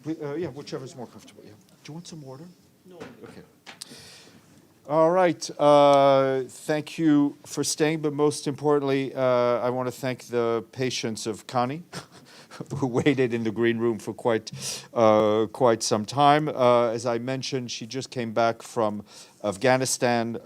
Yeah, whichever's more comfortable. Yeah. Do you want some water? No. Okay. All right. Thank you for staying, but most importantly, I want to thank the patience of Kanni, who waited in the green room for quite some time. As I mentioned, she just came back from Afghanistan,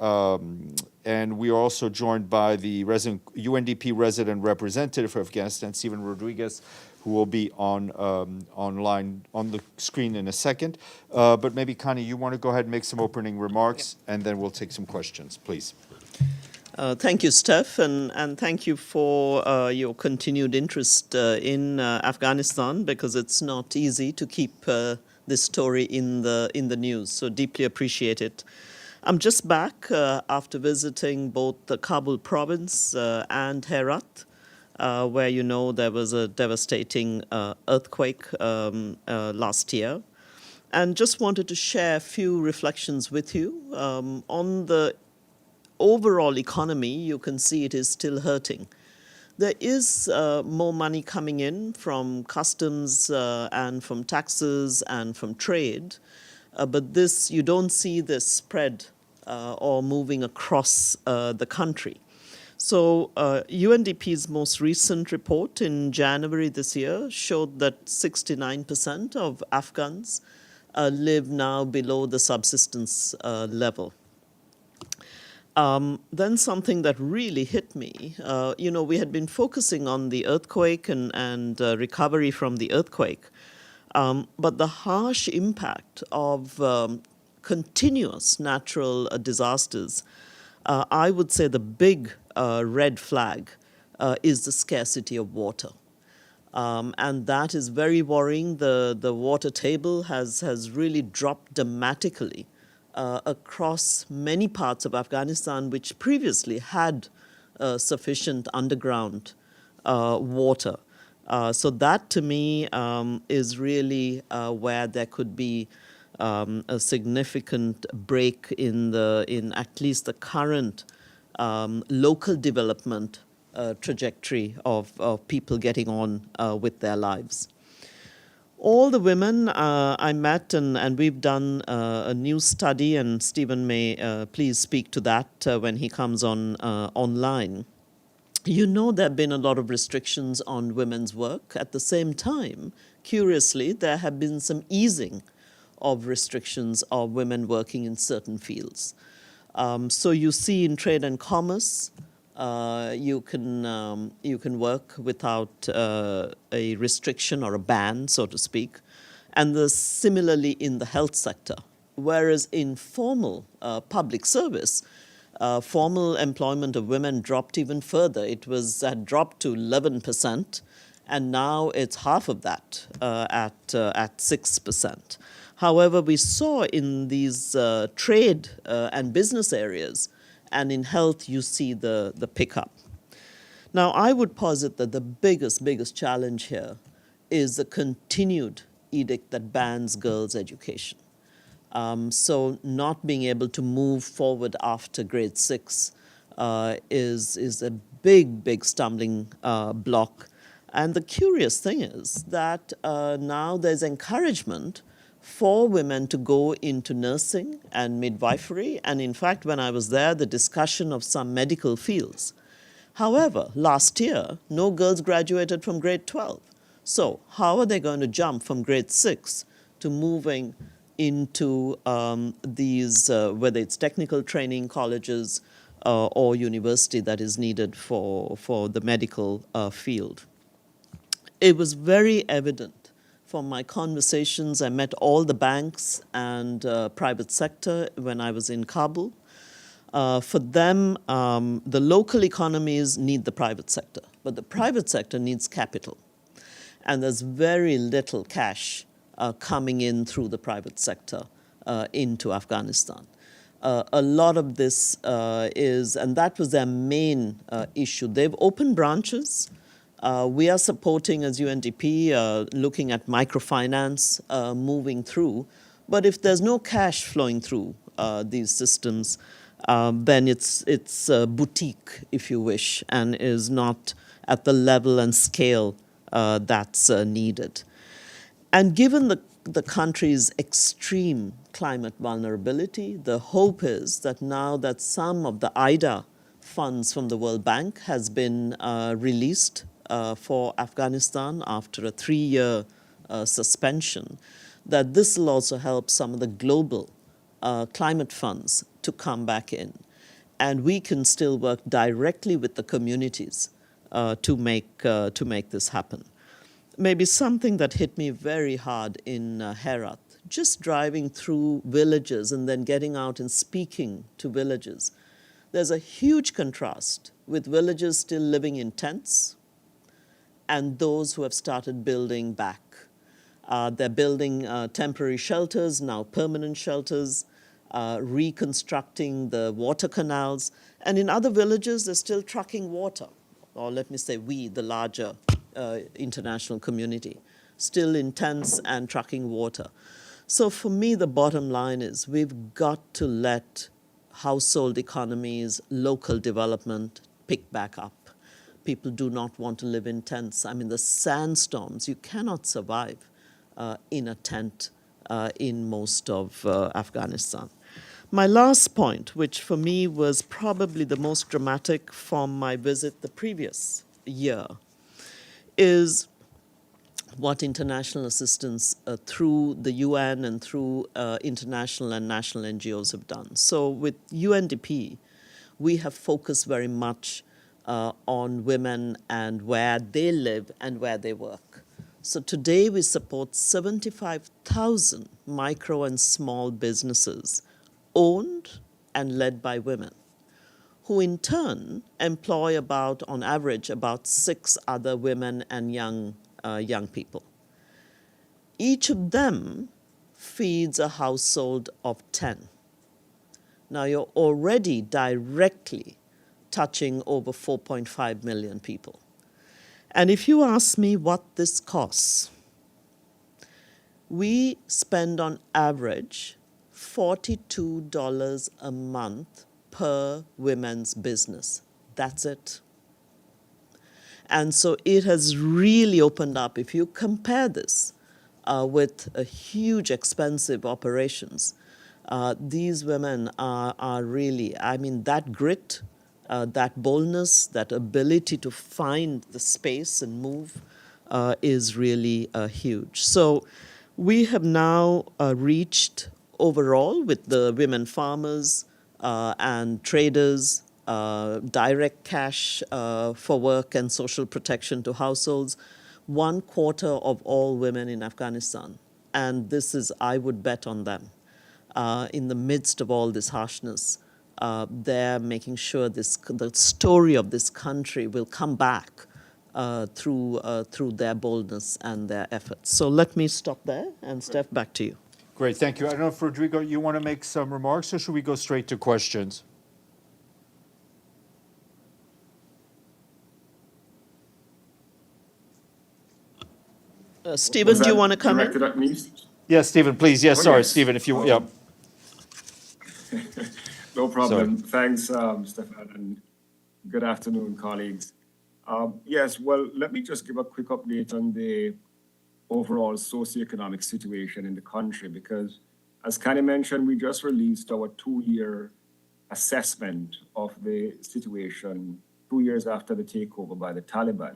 and we are also joined by the UNDP resident representative for Afghanistan, Stephen Rodriguez, who will be online on the screen in a second. But maybe, Kanni, you want to go ahead and make some opening remarks, and then we'll take some questions, please. Thank you, Steph, and thank you for your continued interest in Afghanistan, because it's not easy to keep this story in the news. So deeply appreciate it. I'm just back after visiting both the Kabul province and Herat, where there was a devastating earthquake last year. And just wanted to share a few reflections with you. On the overall economy, you can see it is still hurting. There is more money coming in from customs and from taxes and from trade, but you don't see this spread or moving across the country. So UNDP's most recent report in January this year showed that 69% of Afghans live now below the subsistence level. Then something that really hit me, we had been focusing on the earthquake and recovery from the earthquake, but the harsh impact of continuous natural disasters, I would say the big red flag is the scarcity of water. And that is very worrying. The water table has really dropped dramatically across many parts of Afghanistan, which previously had sufficient underground water. So that, to me, is really where there could be a significant break in at least the current local development trajectory of people getting on with their lives. All the women I met, and we've done a new study, and Stephen may please speak to that when he comes on online. There have been a lot of restrictions on women's work. At the same time, curiously, there have been some easing of restrictions of women working in certain fields. So you see in trade and commerce, you can work without a restriction or a ban, so to speak, and similarly in the health sector. Whereas in formal public service, formal employment of women dropped even further. It had dropped to 11%, and now it's half of that at 6%. However, we saw in these trade and business areas, and in health, you see the pickup. Now, I would posit that the biggest challenge here is the continued edict that bans girls' education. So not being able to move forward after grade 6 is a big stumbling block. And the curious thing is that now there's encouragement for women to go into nursing and midwifery, and in fact, when I was there, the discussion of some medical fields. However, last year, no girls graduated from grade 12. So how are they going to jump from grade 6 to moving into these, whether it's technical training colleges or university that is needed for the medical field? It was very evident from my conversations. I met all the banks and private sector when I was in Kabul. For them, the local economies need the private sector, but the private sector needs capital. And there's very little cash coming in through the private sector into Afghanistan. A lot of this and that was their main issue. They've opened branches. We are supporting, as UNDP, looking at microfinance moving through. But if there's no cash flowing through these systems, then it's boutique, if you wish, and is not at the level and scale that's needed. And given the country's extreme climate vulnerability. The hope is that now that some of the IDA funds from the World Bank has been released for Afghanistan after a 3-year suspension, that this will also help some of the global climate funds to come back in. And we can still work directly with the communities to make this happen. Maybe something that hit me very hard in Herat, just driving through villages and then getting out and speaking to villages. There's a huge contrast with villages still living in tents and those who have started building back. They're building temporary shelters, now permanent shelters, reconstructing the water canals. And in other villages, they're still trucking water. Or let me say we, the larger international community, still in tents and trucking water. So for me, the bottom line is we've got to let household economies, local development pick back up. People do not want to live in tents. I mean, the sandstorms, you cannot survive in a tent in most of Afghanistan. My last point, which for me was probably the most dramatic from my visit the previous year, is what international assistance through the UN and through international and national NGOs have done. So with UNDP, we have focused very much on women and where they live and where they work. So today we support 75,000 micro and small businesses owned and led by women, who in turn employ on average, about 6 other women and young people. Each of them feeds a household of 10. Now you're already directly touching over 4.5 million people. And if you ask me what this costs, we spend on average $42 a month per women's business. That's it. And so it has really opened up. If you compare this with huge expensive operations, these women are really, I mean, that grit, that boldness, that ability to find the space and move is really huge. So we have now reached overall with the women farmers and traders, direct cash for work and social protection to households, 1/4 of all women in Afghanistan. And this is, I would bet on them. In the midst of all this harshness, they're making sure the story of this country will come back through their boldness and their efforts. So let me stop there, and Steph, back to you. Great, thank you. I don't know if, Rodrigo, you want to make some remarks, or should we go straight to questions? Stephen, do you want to come directed in? at me? Yes, Stephen, please. Yes, Oh, sorry, yes. Stephen, if you, yeah. No problem. Thanks, Stefan, and good afternoon, colleagues. Yes, well, let me just give a quick update on the overall socioeconomic situation in the country, because as Kanni mentioned, we just released our 2-year assessment of the situation 2 years after the takeover by the Taliban.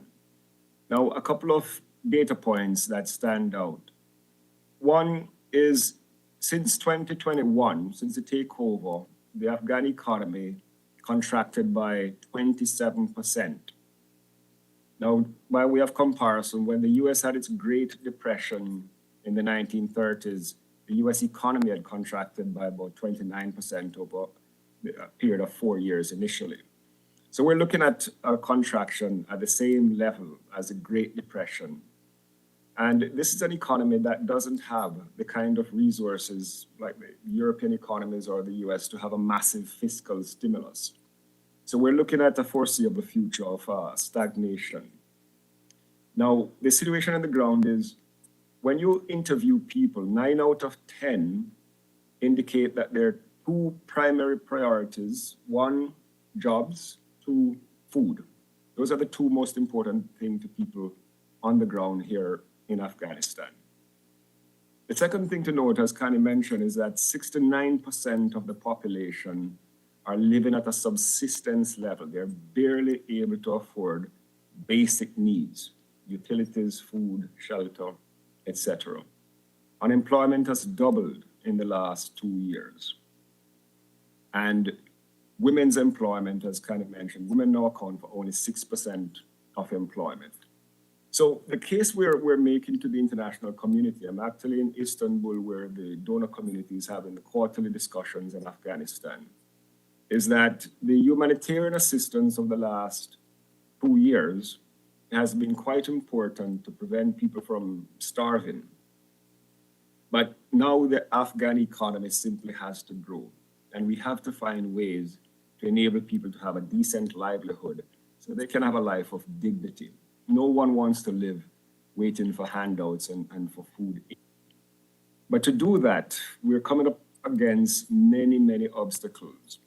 Now, a couple of data points that stand out. One is, since 2021, since the takeover, the Afghan economy contracted by 27%. Now, by way of comparison, when the US had its Great Depression in the 1930s, the US economy had contracted by about 29% over a period of 4 years initially. So we're looking at a contraction at the same level as the Great Depression. And this is an economy that doesn't have the kind of resources like the European economies or the US to have a massive fiscal stimulus. So we're looking at a foreseeable future of stagnation. Now, the situation on the ground is, when you interview people, 9 out of 10 indicate that there are 2 primary priorities: 1, jobs; 2, food. Those are the 2 most important things to people on the ground here in Afghanistan. The second thing to note, as Kanni mentioned, is that 69% of the population are living at a subsistence level. They're barely able to afford basic needs, utilities, food, shelter, etc. Unemployment has doubled in the last 2 years. And women's employment, as Kanni mentioned, women now account for only 6% of employment. So the case we're making to the international community, I'm actually in Istanbul where the donor community is having the quarterly discussions in Afghanistan, is that the humanitarian assistance of the last 2 years has been quite important to prevent people from starving. But now the Afghan economy simply has to grow, and we have to find ways to enable people to have a decent livelihood so they can have a life of dignity. No one wants to live waiting for handouts and for food. But to do that, we're coming up against many, many obstacles,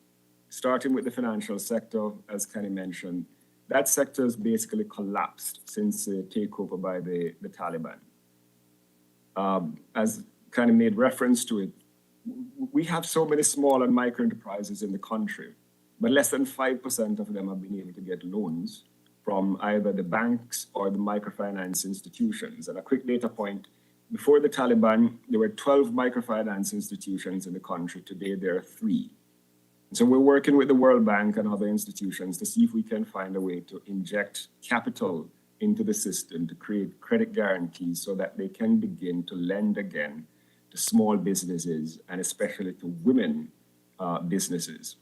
starting with the financial sector, as Kanni mentioned. That sector has basically collapsed since the takeover by the Taliban. As Kanni made reference to it, we have so many small and micro enterprises in the country, but less than 5% of them have been able to get loans from either the banks or the microfinance institutions. And a quick data point, before the Taliban, there were 12 microfinance institutions in the country. Today, there are 3. So we're working with the World Bank and other institutions to see if we can find a way to inject capital into the system to create credit guarantees so that they can begin to lend again to small businesses and especially to women businesses.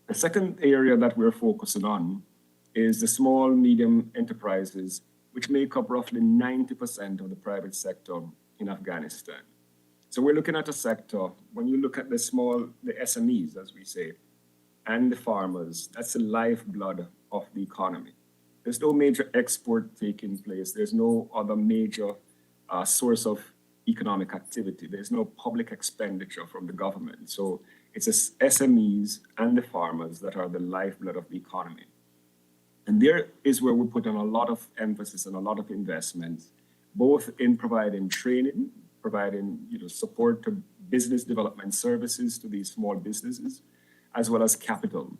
The second area that we're focusing on is the small, medium enterprises, which make up roughly 90% of the private sector in Afghanistan. So we're looking at a sector, when you look at the SMEs, as we say, and the farmers, that's the lifeblood of the economy. There's no major export taking place. There's no other major source of economic activity. There's no public expenditure from the government. So it's the SMEs and the farmers that are the lifeblood of the economy. And there is where we put on a lot of emphasis and a lot of investments, both in providing training, providing support to business development services to these small businesses, as well as capital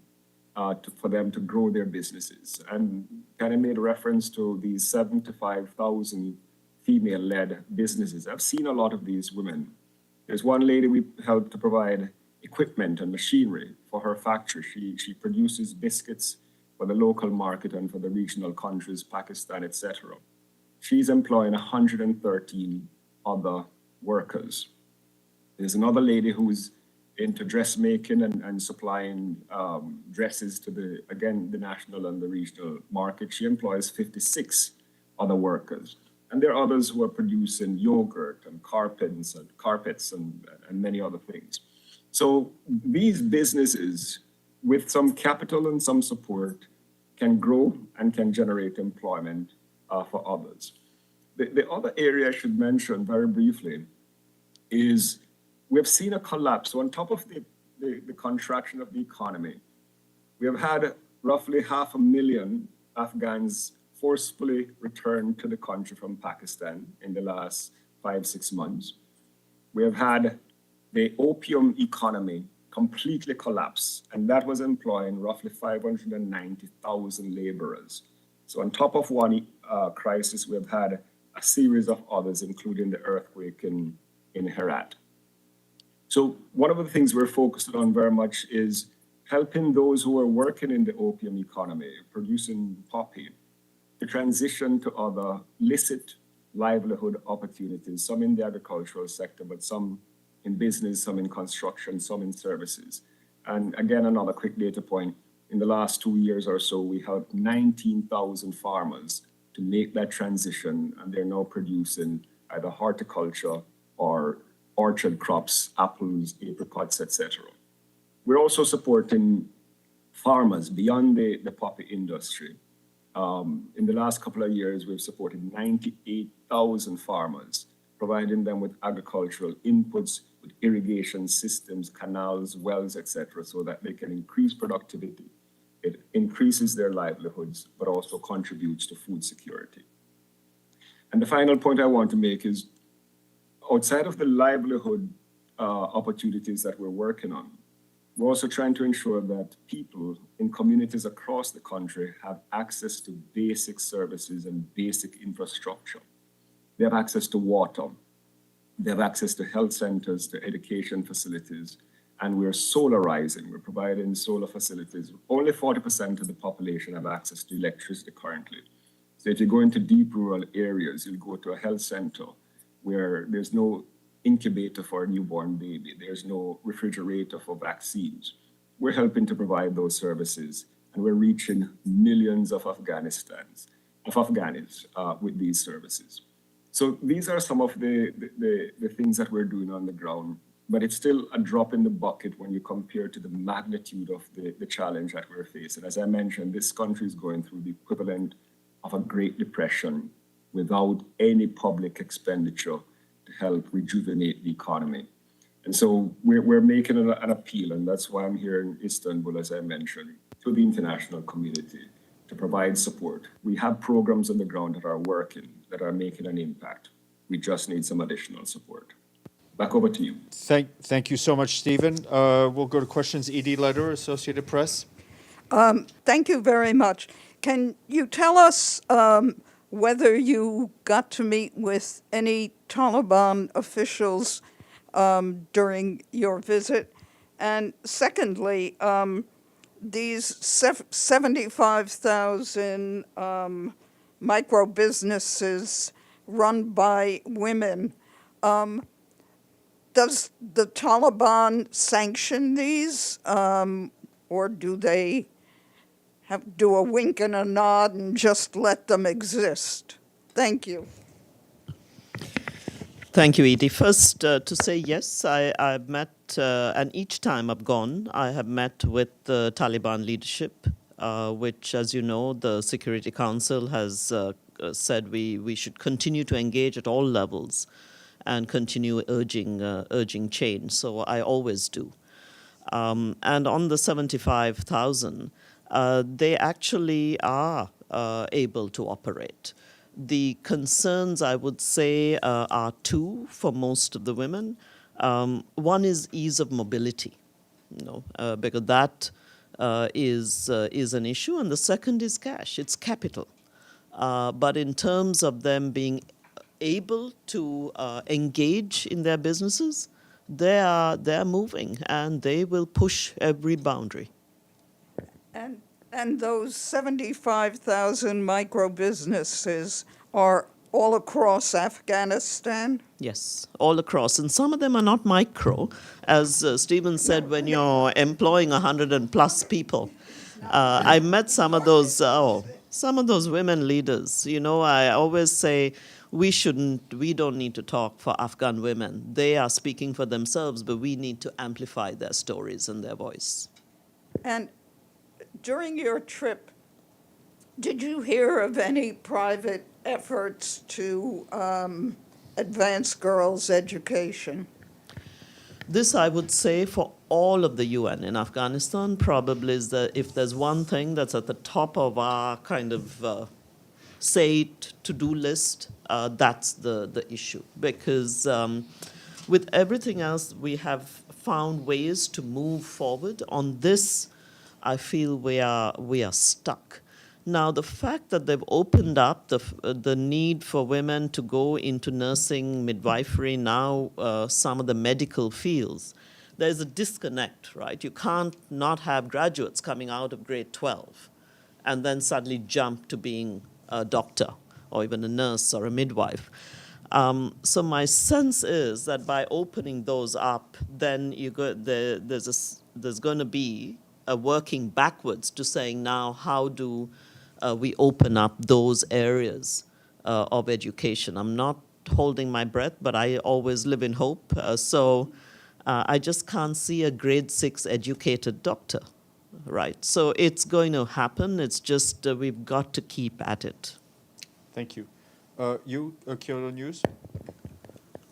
for them to grow their businesses. And Kanni made reference to these 75,000 female-led businesses. I've seen a lot of these women. There's one lady we helped to provide equipment and machinery for her factory. She produces biscuits for the local market and for the regional countries, Pakistan, etc. She's employing 113 other workers. There's another lady who's into dressmaking and supplying dresses to the national and the regional market. She employs 56 other workers. And there are others who are producing yogurt and carpets and many other things. So these businesses, with some capital and some support, can grow and can generate employment for others. The other area I should mention very briefly is we've seen a collapse. So on top of the contraction of the economy, we have had roughly 500,000 Afghans forcefully returned to the country from Pakistan in the last 5-6 months. We have had the opium economy completely collapse, and that was employing roughly 590,000 laborers. So on top of one crisis, we have had a series of others, including the earthquake in Herat. So one of the things we're focused on very much is helping those who are working in the opium economy, producing poppy, to transition to other licit livelihood opportunities, some in the agricultural sector, but some in business, some in construction, some in services. And again, another quick data point, in the last 2 years or so, we helped 19,000 farmers to make that transition, and they're now producing either horticulture or orchard crops, apples, apricots, etc. We're also supporting farmers beyond the poppy industry. In the last couple of years, we've supported 98,000 farmers, providing them with agricultural inputs, with irrigation systems, canals, wells, etc., so that they can increase productivity. It increases their livelihoods, but also contributes to food security. And the final point I want to make is outside of the livelihood opportunities that we're working on, we're also trying to ensure that people in communities across the country have access to basic services and basic infrastructure. They have access to water. They have access to health centers, to education facilities, and we're solarizing. We're providing solar facilities. Only 40% of the population have access to electricity currently. So if you go into deep rural areas, you'll go to a health center where there's no incubator for a newborn baby. There's no refrigerator for vaccines. We're helping to provide those services, and we're reaching millions of Afghanis with these services. So these are some of the things that we're doing on the ground, but it's still a drop in the bucket when you compare to the magnitude of the challenge that we're facing. As I mentioned, this country is going through the equivalent of a Great Depression without any public expenditure to help rejuvenate the economy. And so we're making an appeal, and that's why I'm here in Istanbul, as I mentioned, to the international community to provide support. We have programs on the ground that are working, that are making an impact. We just need some additional support. Back over to you. Thank you so much, Stephen. We'll go to questions. E.D. Lederer, Associated Press. Thank you very much. Can you tell us whether you got to meet with any Taliban officials during your visit? And secondly, these 75,000 micro businesses run by women, does the Taliban sanction these, or do they do a wink and a nod and just let them exist? Thank you. Thank you, Edie. First, to say yes, I've met, and each time I've gone, I have met with the Taliban leadership, which, as you know, the Security Council has said we should continue to engage at all levels and continue urging change. So I always do. And on the 75,000, they actually are able to operate. The concerns, I would say, are two for most of the women. One is ease of mobility, because that is an issue, and the second is cash. It's capital. But in terms of them being able to engage in their businesses, they're moving, and they will push every boundary. And those 75,000 micro businesses are all across Afghanistan? Yes, all across. And some of them are not micro. As Stephen said, when you're employing 100+ people. I met some of those women leaders. I always say we don't need to talk for Afghan women. They are speaking for themselves, but we need to amplify their stories and their voice. And during your trip, did you hear of any private efforts to advance girls' education? This, I would say, for all of the UN in Afghanistan, probably is that if there's one thing that's at the top of our kind of to-do list, that's the issue. Because with everything else, we have found ways to move forward. On this, I feel we are stuck. Now, the fact that they've opened up the need for women to go into nursing, midwifery, now some of the medical fields, there's a disconnect, right? You can't not have graduates coming out of grade 12 and then suddenly jump to being a doctor or even a nurse or a midwife. So my sense is that by opening those up, then there's going to be working backwards to saying now how do we open up those areas of education. I'm not holding my breath, but I always live in hope. So I just can't see a grade 6 educated doctor, right? So it's going to happen. It's just we've got to keep at it. Thank you. Kyodo News?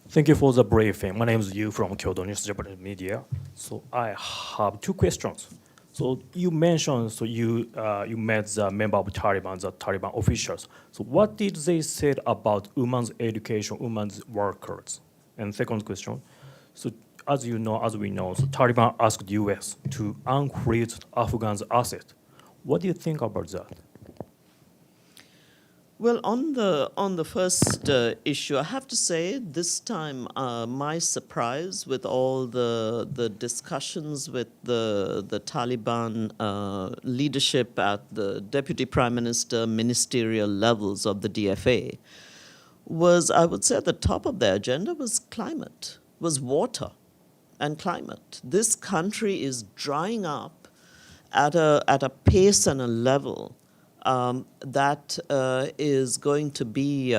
Thank you for the briefing. My name is Yu from Kyodo News Japanese Media. So I have two questions. So you mentioned you met the member of Taliban, the Taliban officials. So what did they say about women's education, women's workers? And second question, so as you know, as we know, so Taliban asked U.S. to unfreeze Afghan's asset. What do you think about that? Well, on the first issue, I have to say this time my surprise with all the discussions with the Taliban leadership at the deputy prime minister ministerial levels of the DFA was, I would say, at the top of their agenda was climate, was water and climate. This country is drying up at a pace and a level that is going to be,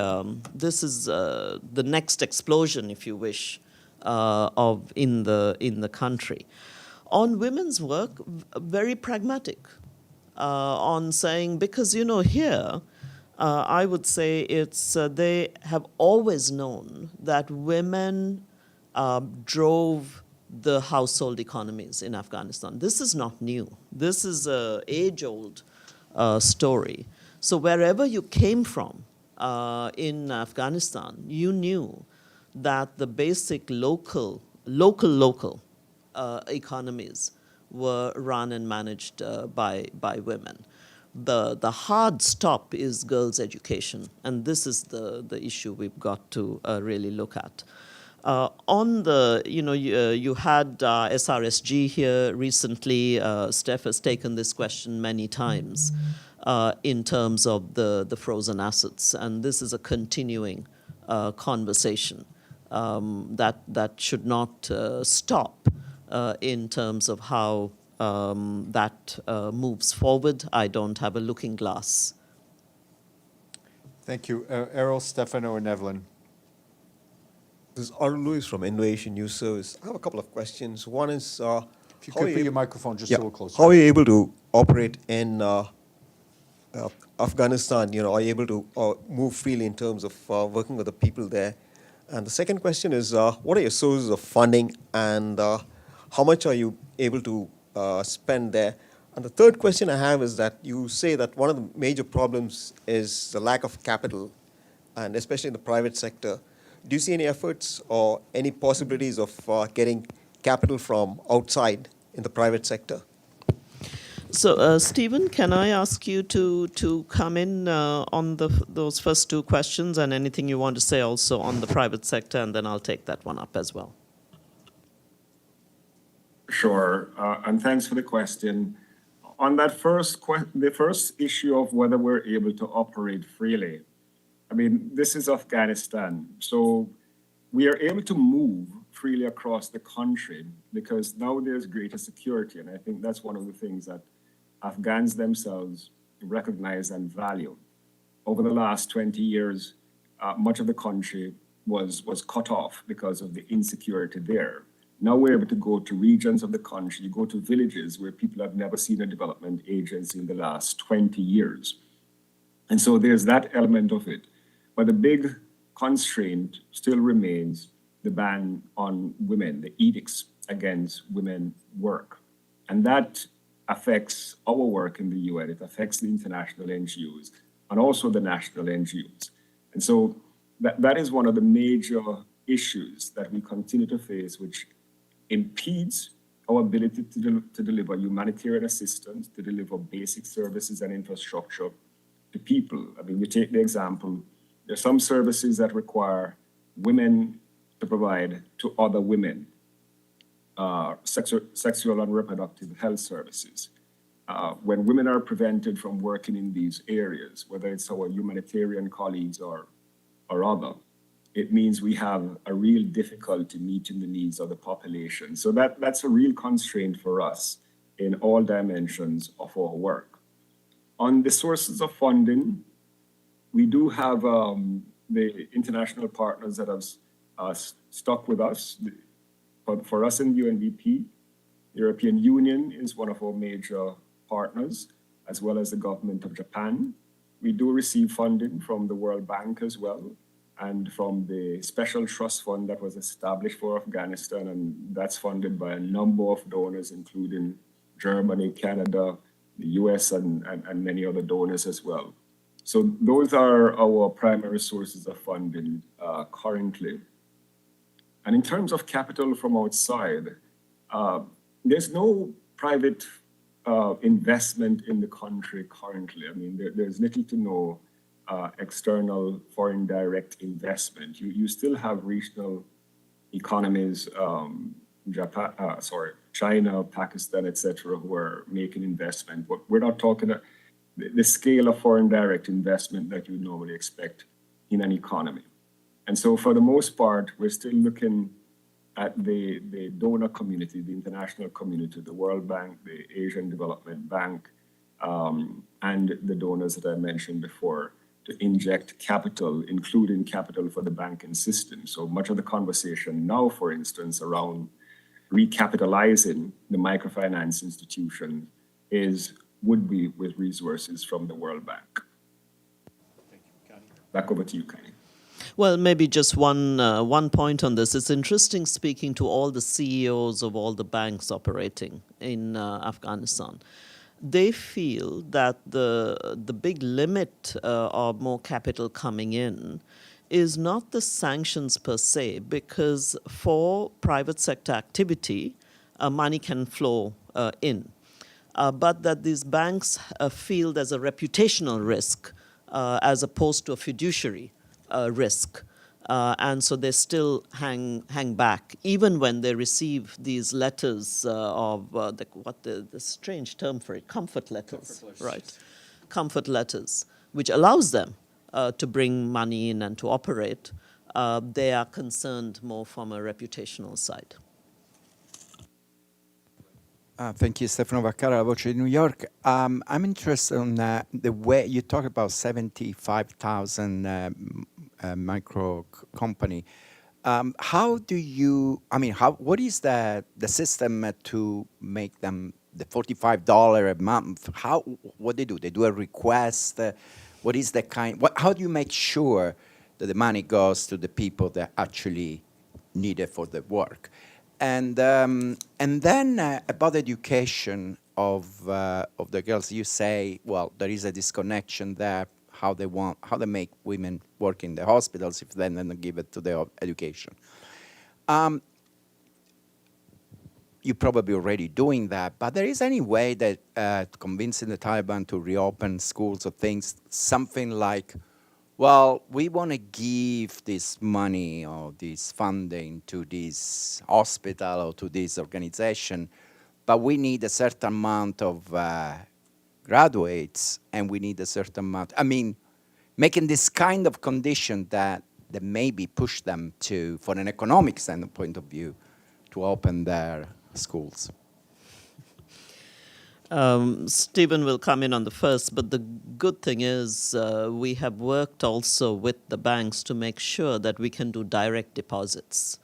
this is the next explosion, if you wish, in the country. On women's work, very pragmatic on saying, because here, I would say it's they have always known that women drove the household economies in Afghanistan. This is not new. This is an age-old story. So wherever you came from in Afghanistan, you knew that the basic local economies were run and managed by women. The hard stop is girls' education, and this is the issue we've got to really look at. On the, you had SRSG here recently. Steph has taken this question many times in terms of the frozen assets, and this is a continuing conversation that should not stop in terms of how that moves forward. I don't have a looking glass. Thank you. Errol, Stefano, and Evelyn. This is Arun Lewis from Innovation News Service. I have a couple of questions. One is, If you could put your microphone just a little closer. how are you able to operate in Afghanistan? Are you able to move freely in terms of working with the people there? And the second question is, what are your sources of funding, and how much are you able to spend there? And the third question I have is that you say that one of the major problems is the lack of capital, and especially in the private sector. Do you see any efforts or any possibilities of getting capital from outside in the private sector? So, Stephen, can I ask you to come in on those first two questions, and anything you want to say also on the private sector, and then I'll take that one up as well. Sure, and thanks for the question. On that the first issue of whether we're able to operate freely, I mean, this is Afghanistan, so we are able to move freely across the country because now there's greater security, and I think that's one of the things that Afghans themselves recognize and value. Over the last 20 years, much of the country was cut off because of the insecurity there. Now we're able to go to regions of the country, you go to villages where people have never seen a development agency in the last 20 years. And so there's that element of it. But the big constraint still remains the ban on women, the edicts against women work. And that affects our work in the UN, it affects the international NGOs, and also the national NGOs. And so that is one of the major issues that we continue to face, which impedes our ability to deliver humanitarian assistance, to deliver basic services and infrastructure to people. I mean, we take the example, there are some services that require women to provide to other women, sexual and reproductive health services. When women are prevented from working in these areas, whether it's our humanitarian colleagues or other, it means we have a real difficulty meeting the needs of the population. So that's a real constraint for us in all dimensions of our work. On the sources of funding, we do have the international partners that have stuck with us. For us in UNDP, the European Union is one of our major partners, as well as the government of Japan. We do receive funding from the World Bank as well, and from the special trust fund that was established for Afghanistan, and that's funded by a number of donors, including Germany, Canada, the US, and many other donors as well. So those are our primary sources of funding currently. And in terms of capital from outside, there's no private investment in the country currently. I mean, there's little to no external foreign direct investment. You still have regional economies, China, Pakistan, etc., who are making investment. But we're not talking the scale of foreign direct investment that you normally expect in an economy. And so for the most part, we're still looking at the donor community, the international community, the World Bank, the Asian Development Bank, and the donors that I mentioned before, to inject capital, including capital for the banking system. So much of the conversation now, for instance, around recapitalizing the microfinance institution would be with resources from the World Bank. Thank you, Kanni. Back over to you, Kanni. Well, maybe just one point on this. It's interesting speaking to all the CEOs of all the banks operating in Afghanistan. They feel that the big limit of more capital coming in is not the sanctions per se, because for private sector activity, money can flow in. But that these banks feel there's a reputational risk as opposed to a fiduciary risk. And so they still hang back, even when they receive these letters of the strange term for it, comfort letters, right? Comfort letters, which allows them to bring money in and to operate. They are concerned more from a reputational side. Thank you, Stefano Vaccaro, La Voce di New York. I'm interested in the way you talk about 75,000 micro company. How do you, what is the system to make them the $45 a month? What they do? They do a request? What is the how do you make sure that the money goes to the people that actually need it for the work? And then about education of the girls, you say, well, there is a disconnection there. How they make women work in the hospitals if then they give it to their education. You're probably already doing that, but there is any way that convincing the Taliban to reopen schools or things, something like, well, we want to give this money or this funding to this hospital or to this organization, but we need a certain amount of graduates, and we need a certain amount. Making this kind of condition that maybe push them to, for an economic standpoint of view, to open their schools. Stephen will come in on the first, but the good thing is we have worked also with the banks to make sure that we can do direct deposits.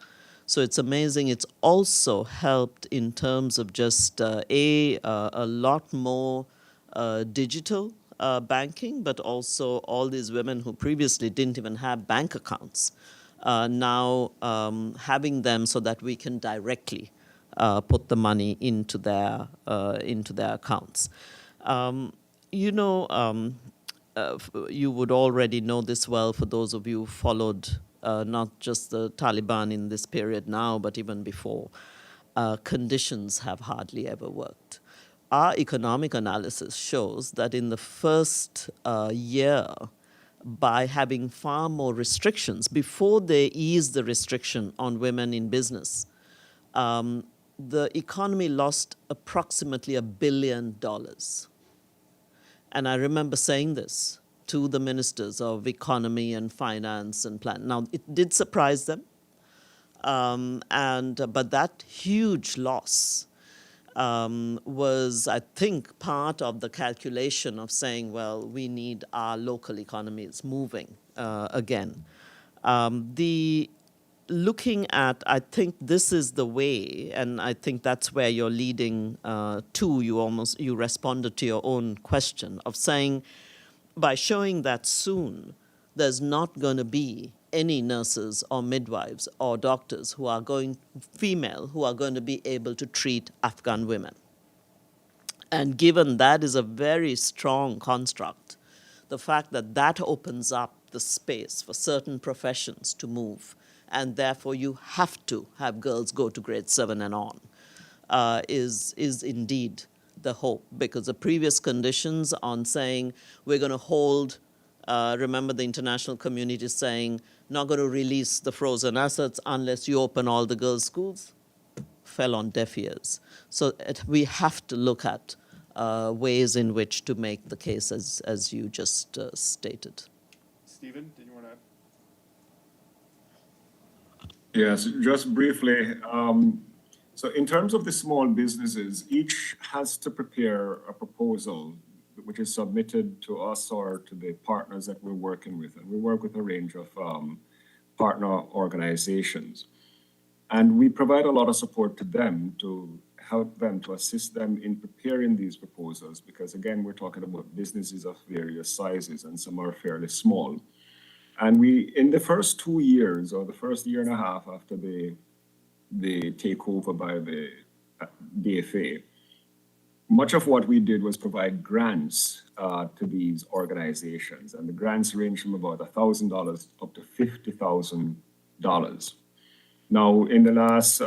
So it's amazing. It's also helped in terms of just a lot more digital banking, but also all these women who previously didn't even have bank accounts, now having them so that we can directly put the money into their accounts. You would already know this well for those of you who followed not just the Taliban in this period now, but even before. Conditions have hardly ever worked. Our economic analysis shows that in the first year, by having far more restrictions, before they eased the restriction on women in business, the economy lost approximately $1 billion. And I remember saying this to the ministers of economy and finance and plan. Now, it did surprise them, but that huge loss was, I think, part of the calculation of saying, well, we need our local economies moving again. Looking at, I think this is the way, and I think that's where you're leading to. You responded to your own question of saying, by showing that soon there's not going to be any nurses or midwives or doctors who are going to be able to treat Afghan women. And given that is a very strong construct, the fact that that opens up the space for certain professions to move and therefore you have to have girls go to grade 7 and on, is indeed the hope, because the previous conditions on saying we're going to hold, remember the international community saying not going to release the frozen assets unless you open all the girls' schools, fell on deaf ears. So we have to look at ways in which to make the case as you just stated. Stephen, did you want to add? Yes, just briefly. So in terms of the small businesses, each has to prepare a proposal which is submitted to us or to the partners that we're working with. And we work with a range of partner organizations. And we provide a lot of support to them to help them, to assist them in preparing these proposals, because again, we're talking about businesses of various sizes and some are fairly small. And we, in the first 2 years or the first year and a half after the takeover by the DFA, much of what we did was provide grants to these organizations. And the grants range from about $1,000 up to $50,000. Now, in the last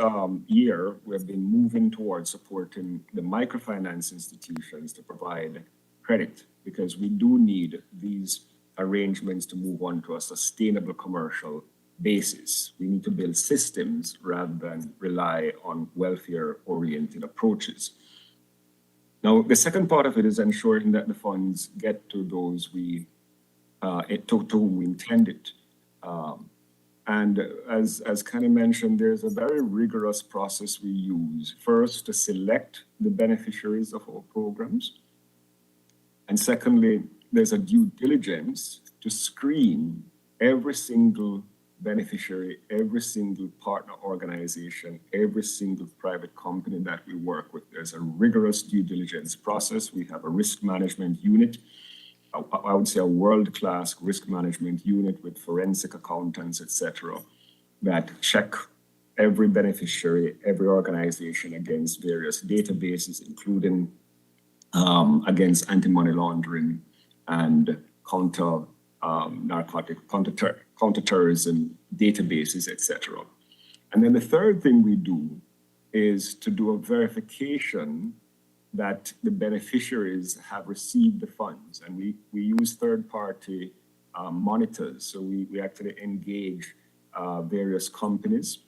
year, we've been moving towards supporting the microfinance institutions to provide credit, because we do need these arrangements to move on to a sustainable commercial basis. We need to build systems rather than rely on welfare-oriented approaches. Now, the second part of it is ensuring that the funds get to those to whom we intended. And as Kanni mentioned, there's a very rigorous process we use. First, to select the beneficiaries of our programs. And secondly, there's a due diligence to screen every single beneficiary, every single partner organization, every single private company that we work with. There's a rigorous due diligence process. We have a risk management unit, I would say a world-class risk management unit with forensic accountants, etc., that check every beneficiary, every organization against various databases, including against anti-money laundering and counterterrorism databases, etc. And then the third thing we do is to do a verification that the beneficiaries have received the funds. And we use third-party monitors. So we actually engage various companies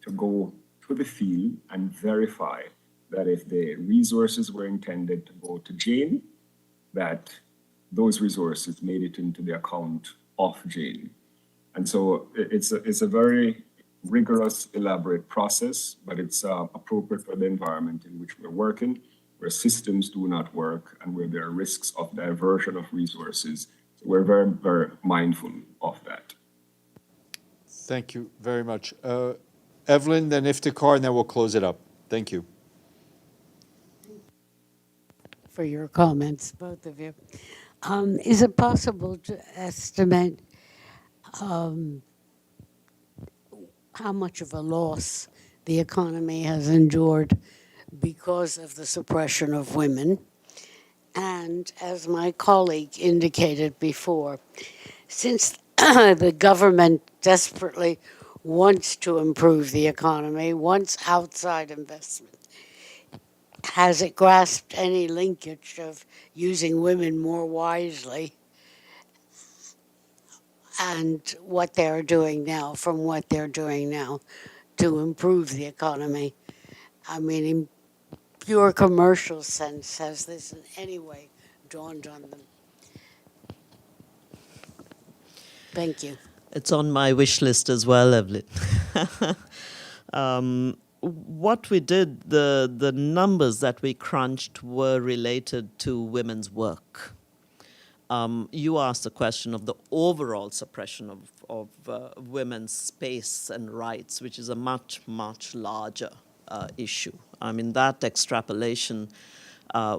to go to the field and verify that if the resources were intended to go to Jane, that those resources made it into the account of Jane. And so it's a very rigorous, elaborate process, but it's appropriate for the environment in which we're working, where systems do not work and where there are risks of diversion of resources. So we're very, very mindful of that. Thank you very much. Evelyn, then Iftikhar, and then we'll close it up. Thank you. For your comments, both of you. Is it possible to estimate how much of a loss the economy has endured because of the suppression of women? And as my colleague indicated before, since the government desperately wants to improve the economy, wants outside investment, has it grasped any linkage of using women more wisely and what they're doing now, from what they're doing now to improve the economy? I mean, in pure commercial sense, has this in any way dawned on them? Thank you. It's on my wish list as well, Evelyn. What we did, the numbers that we crunched were related to women's work. You asked the question of the overall suppression of women's space and rights, which is a much, much larger issue. I mean, that extrapolation,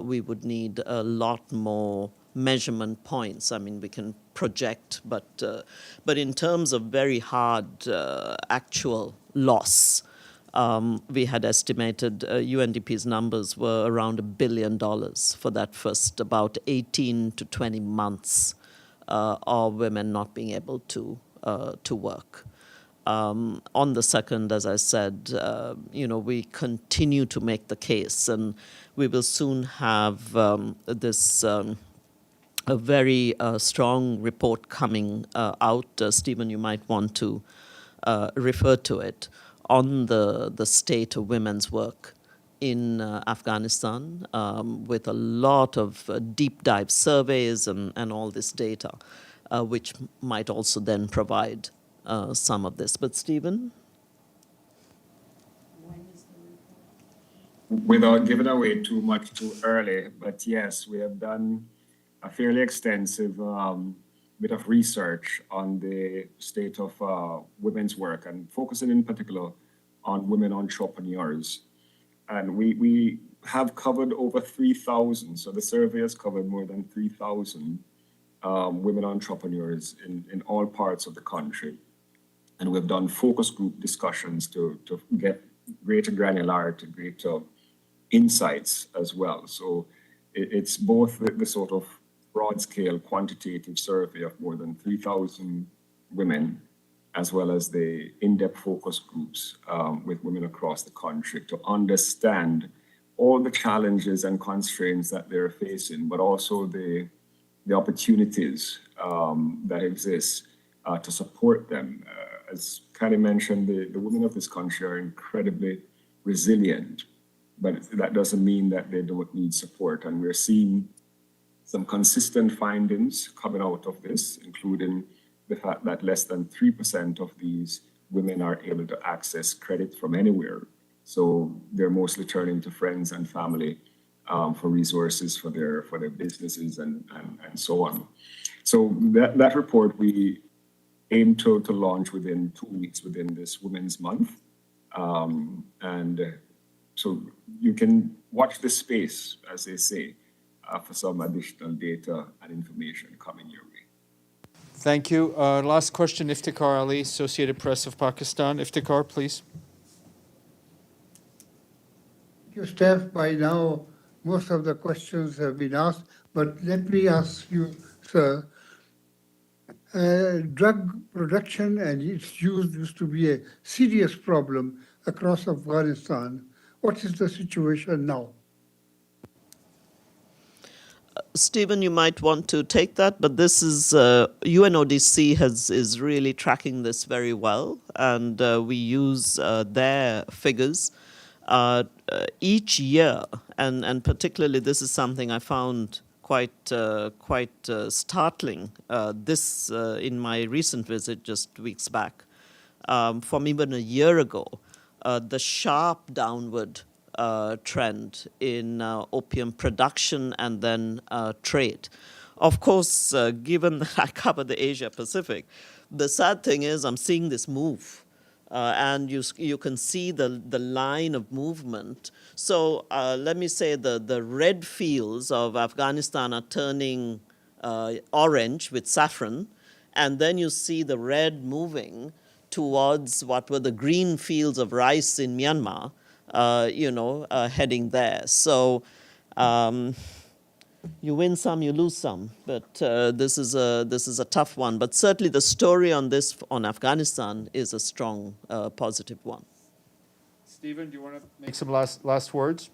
we would need a lot more measurement points. I mean, we can project, but in terms of very hard actual loss, we had estimated UNDP's numbers were around $1 billion for that first about 18 to 20 months of women not being able to work. On the second, as I said, we continue to make the case, and we will soon have this a very strong report coming out. Stephen, you might want to refer to it on the state of women's work in Afghanistan, with a lot of deep dive surveys and all this data, which might also then provide some of this. But Stephen? Without giving away too much too early, but yes, we have done a fairly extensive bit of research on the state of women's work and focusing in particular on women entrepreneurs. And we have covered over 3,000, so the survey has covered more than 3,000 women entrepreneurs in all parts of the country. And we've done focus group discussions to get greater granularity, greater insights as well. So it's both the sort of broad scale quantitative survey of more than 3,000 women, as well as the in-depth focus groups with women across the country to understand all the challenges and constraints that they're facing, but also the opportunities that exist to support them. As Kanni mentioned, the women of this country are incredibly resilient, but that doesn't mean that they don't need support. And we're seeing some consistent findings coming out of this, including the fact that less than 3% of these women are able to access credit from anywhere. So they're mostly turning to friends and family for resources for their businesses and so on. So that report we aim to launch within 2 weeks within this Women's Month. So you can watch this space, as they say, for some additional data and information coming your way. Thank you. Last question, Iftikhar Ali, Associated Press of Pakistan. Iftikhar, please. Thank you, Steph. By now, most of the questions have been asked, but let me ask you, sir. Drug production and its use used to be a serious problem across Afghanistan. What is the situation now? Stephen, you might want to take that, but this is UNODC is really tracking this very well, and we use their figures each year, and particularly this is something I found quite startling. This in my recent visit just weeks back, from even a year ago, the sharp downward trend in opium production and then trade. Of course, given that I cover the Asia Pacific, the sad thing is I'm seeing this move. And you can see the line of movement. So let me say the red fields of Afghanistan are turning orange with saffron, and then you see the red moving towards what were the green fields of rice in Myanmar, heading there. So you win some, you lose some, but this is a tough one. But certainly the story on Afghanistan is a strong, positive one. Stephen, do you want to make some last words?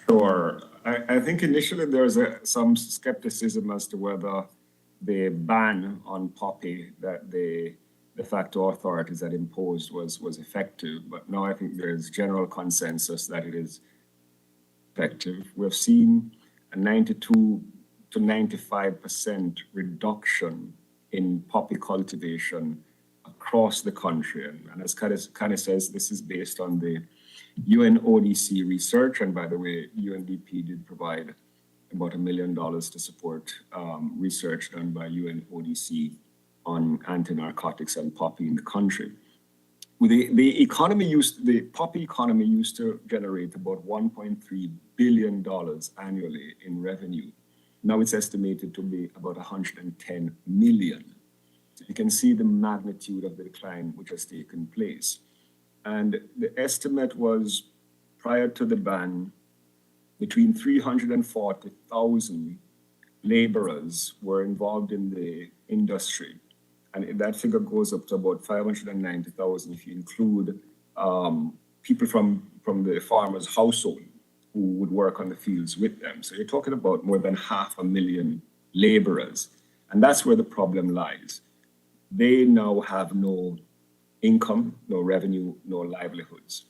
Sure. I think initially there was some skepticism as to whether the ban on poppy that the de facto authorities had imposed was effective. But now I think there's general consensus that it is effective. We've seen a 92 to 95% reduction in poppy cultivation across the country. And as Kanni says, this is based on the UNODC research. And by the way, UNDP did provide about $1 million to support research done by UNODC on anti-narcotics and poppy in the country. The poppy economy used to generate about $1.3 billion annually in revenue. Now it's estimated to be about 110 million. So you can see the magnitude of the decline which has taken place. And the estimate was, prior to the ban, between 340,000 laborers were involved in the industry. And that figure goes up to about 590,000 if you include people from the farmer's household who would work on the fields with them. So you're talking about more than 500,000 laborers. And that's where the problem lies. They now have no income, no revenue, no livelihoods.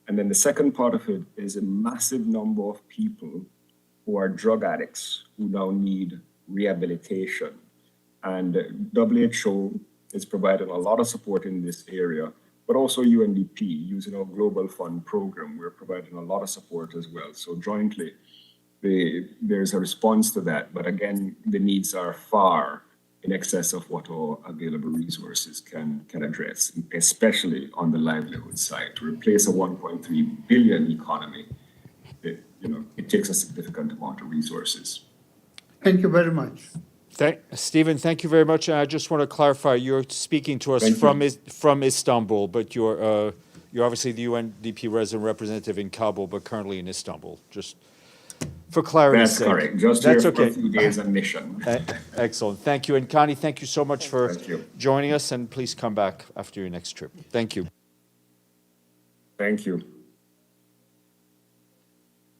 And then the second part of it is a massive number of people who are drug addicts who now need rehabilitation. And WHO is providing a lot of support in this area, but also UNDP, using our Global Fund program, we're providing a lot of support as well. So jointly, there's a response to that. But again, the needs are far in excess of what our available resources can address, especially on the livelihood side. To replace a 1.3 billion economy, it takes a significant amount of resources. Thank you very much. Stephen, thank you very much. And I just want to clarify, you're speaking to us from Istanbul, but you're obviously the UNDP resident representative in Kabul, but currently in Istanbul. Just for clarity's sake. That's correct. Just That's here okay. for a few days on mission. Excellent. Thank you. And Kanni, thank you so much for Thank you. joining us, and please come back after your next trip. Thank you. Thank you.